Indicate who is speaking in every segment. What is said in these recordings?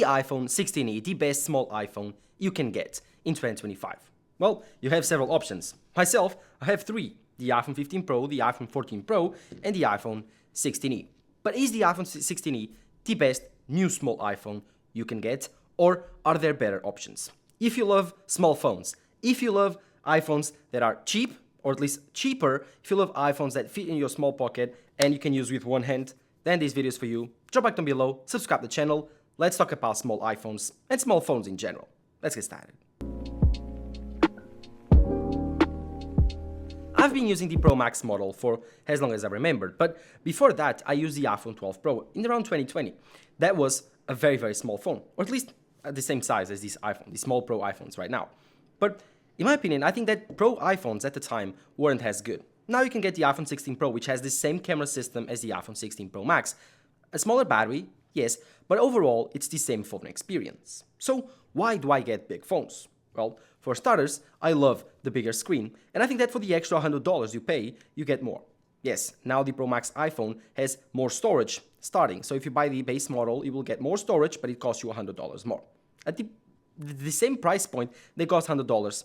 Speaker 1: the iPhone 16e the best small iPhone you can get in 2025? Well, you have several options. Myself, I have three: the iPhone 15 Pro, the iPhone 14 Pro, and the iPhone 16e. But is the iPhone 16e the best new small iPhone you can get, or are there better options? If you love small phones, if you love iPhones that are cheap, or at least cheaper, if you love iPhones that fit in your small pocket and you can use with one hand, then this video is for you. Drop a like down below, subscribe to the channel. Let's talk about small iPhones and small phones in general. Let's get started. I've been using the Pro Max model for as long as I remembered, but before that I used the iPhone 12 Pro in around 2020. That was a very, very small phone, or at least at the same size as this iPhone, the small Pro iPhones right now. But in my opinion, I think that Pro iPhones at the time weren't as good. Now you can get the iPhone 16 Pro, which has the same camera system as the iPhone 16 Pro Max. A smaller battery, yes, but overall it's the same phone experience. So why do I get big phones? Well, for starters, I love the bigger screen, and I think that for the extra $100 you pay, you get more. Yes, now the Pro Max iPhone has more storage starting, so if you buy the base model, you will get more storage, but it costs you $100 more. At the same price point, they cost $100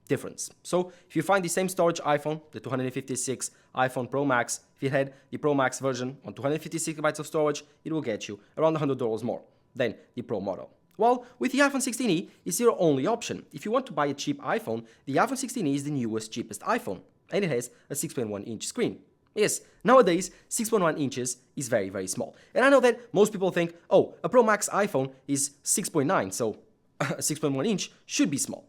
Speaker 1: difference. So if you find the same storage iPhone, the 256 iPhone Pro Max, if you had the Pro Max version on 256 GB of storage, it will get you around $100 more than the Pro model. Well, with the iPhone 16e, it's your only option. If you want to buy a cheap iPhone, the iPhone 16e is the newest, cheapest iPhone, and it has a 6.1-inch screen. Yes, nowadays, 6.1 inches is very, very small. And I know that most people think, oh, a Pro Max iPhone is 6.9, so a 6.1 inch should be small.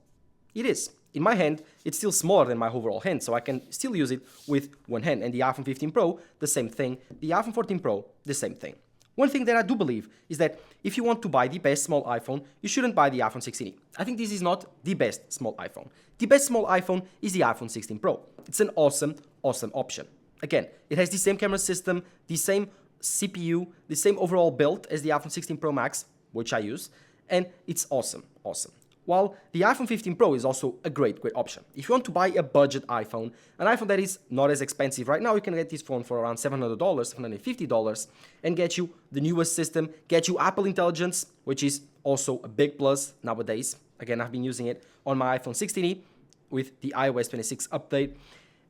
Speaker 1: It is. In my hand, it's still smaller than my overall hand, so I can still use it with one hand. And the iPhone 15 Pro, the same thing. The iPhone 14 Pro, the same thing. One thing that I do believe is that if you want to buy the best small iPhone, you shouldn't buy the iPhone 16e. I think this is not the best small iPhone. The best small iPhone is the iPhone 16 Pro. It's an awesome, awesome option. Again, it has the same camera system, the same CPU, the same overall build as the iPhone 16 Pro Max, which I use, and it's awesome, awesome. While the iPhone 15 Pro is also a great, great option. If you want to buy a budget iPhone, an iPhone that is not as expensive right now, you can get this phone for around $700, $750, and get you the newest system, get you Apple Intelligence, which is also a big plus nowadays. Again, I've been using it on my iPhone 16e with the iOS 26 update.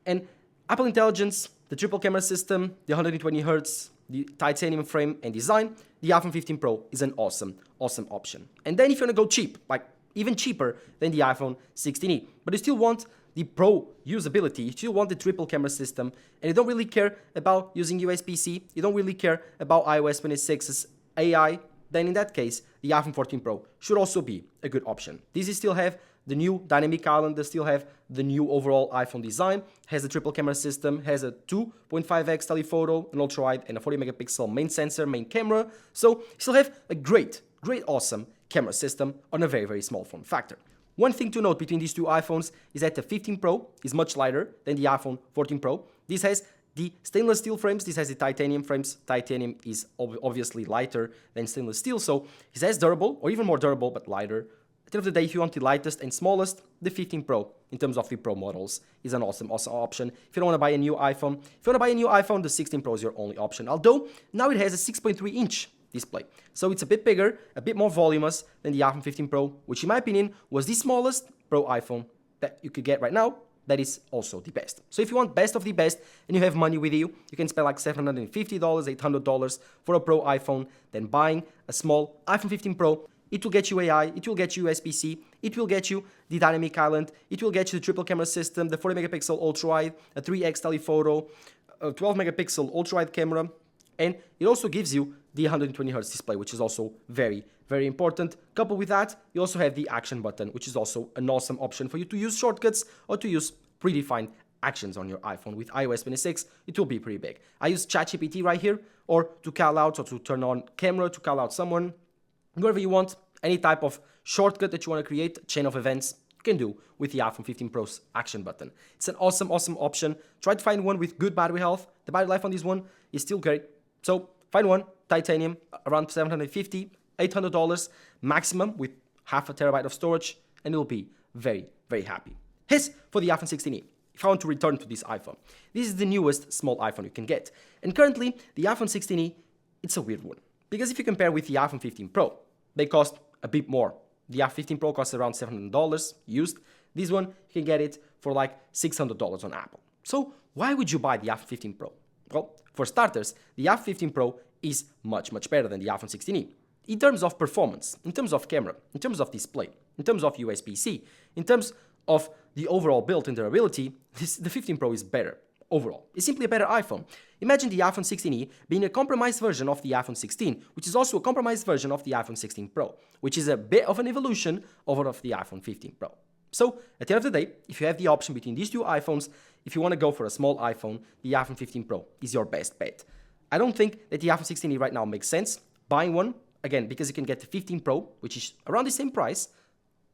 Speaker 1: And Apple Intelligence, the triple camera system, the 120Hz, the titanium frame and design, the iPhone 15 Pro is an awesome, awesome option. And then if you want to go cheap, like even cheaper than the iPhone 16e, but you still want the Pro usability, you still want the triple camera system, and you don't really care about using USB-C, you don't really care about iOS 26's AI, then in that case, the iPhone 14 Pro should also be a good option. These still have the new dynamic island, they still have the new overall iPhone design, has a triple camera system, has a 2.5x telephoto, an ultra-wide, and a 40 megapixel main sensor, main camera, so you still have a great, great, awesome camera system on a very, very small form factor. One thing to note between these two iPhones is that the 15 Pro is much lighter than the iPhone 14 Pro. This has the stainless steel frames, this has the titanium frames. Titanium is obviously lighter than stainless steel, so it's as durable, or even more durable, but lighter. At the end of the day, if you want the lightest and smallest, the 15 Pro, in terms of the Pro models, is an awesome, awesome option. If you don't want to buy a new iPhone, the 16 Pro is your only option. Although, now it has a 6.3-inch display. So it's a bit bigger, a bit more voluminous than the iPhone 15 Pro, which in my opinion was the smallest Pro iPhone that you could get right now. That is also the best. So if you want best of the best and you have money with you, you can spend like $750, $800 for a Pro iPhone, then buying a small iPhone 15 Pro. It will get you AI, it will get you USB-C, it will get you the dynamic island, it will get you the triple camera system, the 40 megapixel ultra-wide, a 3x telephoto, a 12 megapixel ultra-wide camera, and it also gives you the 120Hz display, which is also very, very important. Coupled with that, you also have the action button, which is also an awesome option for you to use shortcuts or to use predefined actions on your iPhone. With iOS 26, it will be pretty big. I use ChatGPT right here, or to call out or to turn on camera, to call out someone, whatever you want, any type of shortcut that you want to create, chain of events, you can do with the iPhone 15 Pro's action button. It's an awesome, awesome option. Try to find one with good battery health. The battery life on this one is still great. So find one, titanium, around $750, $800 maximum with half a terabyte of storage, and you'll be very, very happy. As for the iPhone 16e, if I want to return to this iPhone, this is the newest small iPhone you can get. And currently, the iPhone 16e, it's a weird one. Because if you compare with the iPhone 15 Pro, they cost a bit more. The iPhone 15 Pro costs around $700 used. This one, you can get it for like $600 on Apple. So why would you buy the iPhone 15 Pro? Well, for starters, the iPhone 15 Pro is much, much better than the iPhone 16e. In terms of performance, in terms of camera, in terms of display, in terms of USB-C, in terms of the overall build and durability, the 15 Pro is better overall. It's simply a better iPhone. Imagine the iPhone 16e being a compromised version of the iPhone 16, which is also a compromised version of the iPhone 16 Pro, which is a bit of an evolution over of the iPhone 15 Pro. So, at the end of the day, if you have the option between these two iPhones, if you want to go for a small iPhone, the iPhone 15 Pro is your best bet. I don't think that the iPhone 16e right now makes sense buying one, again, because you can get the 15 Pro, which is around the same price,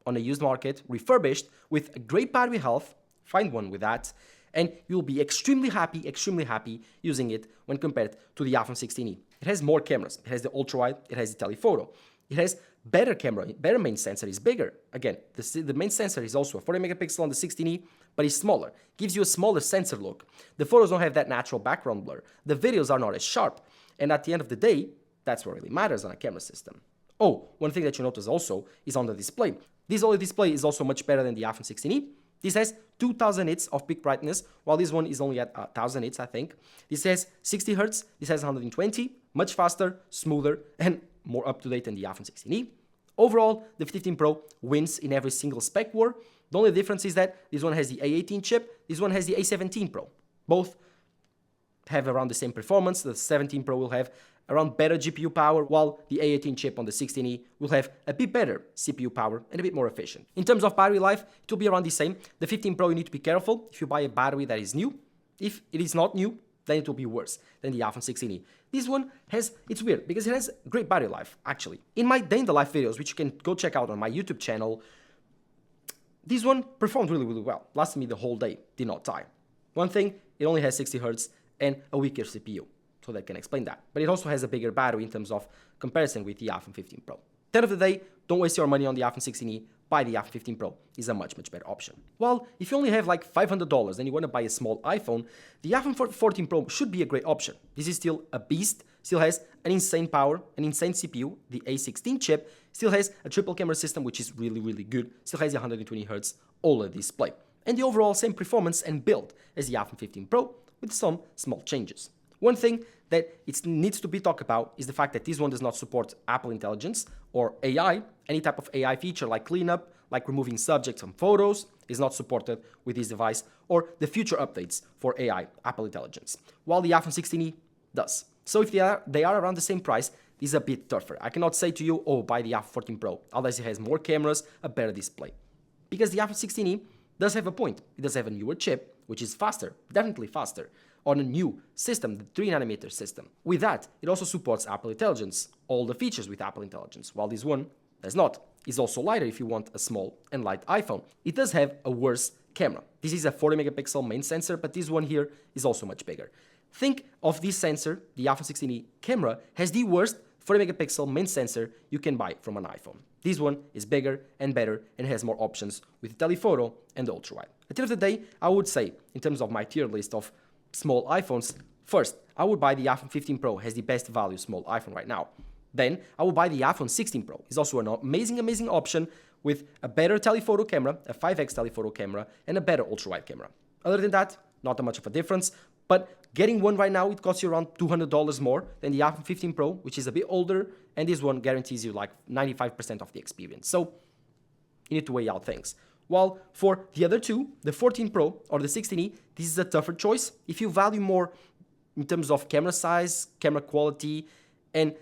Speaker 1: on a used market, refurbished, with a great battery health, find one with that, and you'll be extremely happy using it when compared to the iPhone 16e. It has more cameras, it has the ultra-wide, it has the telephoto, it has better camera, better main sensor, is bigger. Again, the main sensor is also a 40 megapixel on the 16e, but it's smaller, gives you a smaller sensor look. The photos don't have that natural background blur, the videos are not as sharp, and at the end of the day, that's what really matters on a camera system. Oh, one thing that you notice also is on the display. This OLED display is also much better than the iPhone 16e. This has 2000 nits of peak brightness, while this one is only at 1000 nits, I think. This has 60 Hz, this has 120, much faster, smoother, and more up-to-date than the iPhone 16e. Overall, the 15 Pro wins in every single spec war. The only difference is that this one has the A18 chip, this one has the A17 Pro. Both have around the same performance. The 17 Pro will have around better GPU power, while the A18 chip on the 16e will have a bit better CPU power and a bit more efficient. In terms of battery life, it will be around the same. The 15 Pro, you need to be careful if you buy a battery that is new. If it is not new, then it will be worse than the iPhone 16e. This one it's weird because it has great battery life, actually. In my day in the life videos, which you can go check out on my YouTube channel, this one performed really, really well. Lasted me the whole day, did not die. One thing, it only has 60 Hz and a weaker CPU. So that can explain that. But it also has a bigger battery in terms of comparison with the iPhone 15 Pro. At the end of the day, don't waste your money on the iPhone 16e, buy the iPhone 15 Pro. It's a much, much better option. Well, if you only have like $500 and you want to buy a small iPhone, the iPhone 14 Pro should be a great option. This is still a beast, still has an insane power, an insane CPU, the A16 chip, still has a triple camera system which is really, really good, still has a 120 Hz OLED display, and the overall same performance and build as the iPhone 15 Pro with some small changes. One thing that it needs to be talked about is the fact that this one does not support Apple Intelligence or AI. Any type of AI feature like cleanup, like removing subjects from photos, is not supported with this device, or the future updates for AI, Apple Intelligence, while the iPhone 16e does. So if they are around the same price, this is a bit tougher. I cannot say to you, oh, buy the iPhone 14 Pro, unless it has more cameras, a better display. Because the iPhone 16e does have a point. It does have a newer chip, which is faster, definitely faster, on a new system, the 3nm system. With that, it also supports Apple Intelligence, all the features with Apple Intelligence, while this one does not. It's also lighter if you want a small and light iPhone. It does have a worse camera. This is a 40 megapixel main sensor, but this one here is also much bigger. Think of this sensor, the iPhone 16e camera has the worst 40 megapixel main sensor you can buy from an iPhone. This one is bigger and better and has more options with telephoto and the ultra-wide. At the end of the day, I would say, in terms of my tier list of small iPhones, first, I would buy the iPhone 15 Pro, has the best value small iPhone right now. Then, I will buy the iPhone 16 Pro. It's also an amazing option with a better telephoto camera, a 5x telephoto camera, and a better ultra-wide camera. Other than that, not that much of a difference, but getting one right now, it costs you around $200 more than the iPhone 15 Pro, which is a bit older, and this one guarantees you like 95% of the experience. So, you need to weigh out things. While for the other two, the 14 Pro or the 16e, this is a tougher choice. If you value more in terms of camera size, camera quality, and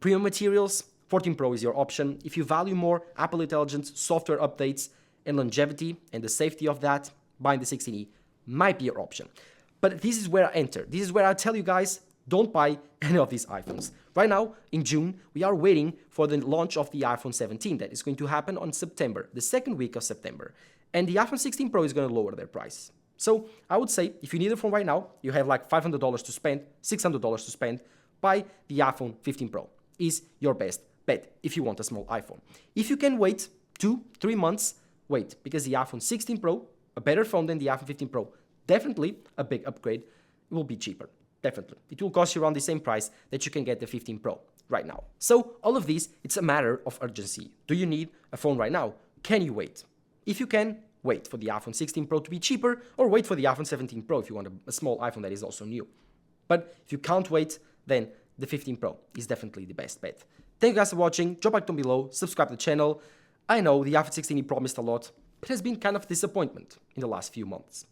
Speaker 1: premium materials, 14 Pro is your option. If you value more Apple Intelligence, software updates, and longevity, and the safety of that, buying the 16e might be your option. But this is where I enter. This is where I tell you guys, don't buy any of these iPhones. Right now, in June, we are waiting for the launch of the iPhone 17 that is going to happen on September, the second week of September. And the iPhone 16 Pro is going to lower their price. So I would say, if you need a phone right now, you have like $500 to spend, $600 to spend, buy the iPhone 15 Pro. Is your best bet if you want a small iPhone. If you can wait 2-3 months, wait, because the iPhone 16 Pro, a better phone than the iPhone 15 Pro, definitely a big upgrade, it will be cheaper. Definitely. It will cost you around the same price that you can get the 15 Pro. right now. So all of these, it's a matter of urgency. Do you need a phone right now? Can you wait? If you can, wait for the iPhone 16 Pro to be cheaper, or wait for the iPhone 17 Pro if you want a small iPhone that is also new. But if you can't wait, then the 15 Pro is definitely the best bet. Thank you guys for watching. Drop a like down below, subscribe to the channel. I know the iPhone 16 promised a lot, but it has been kind of a disappointment in the last few months.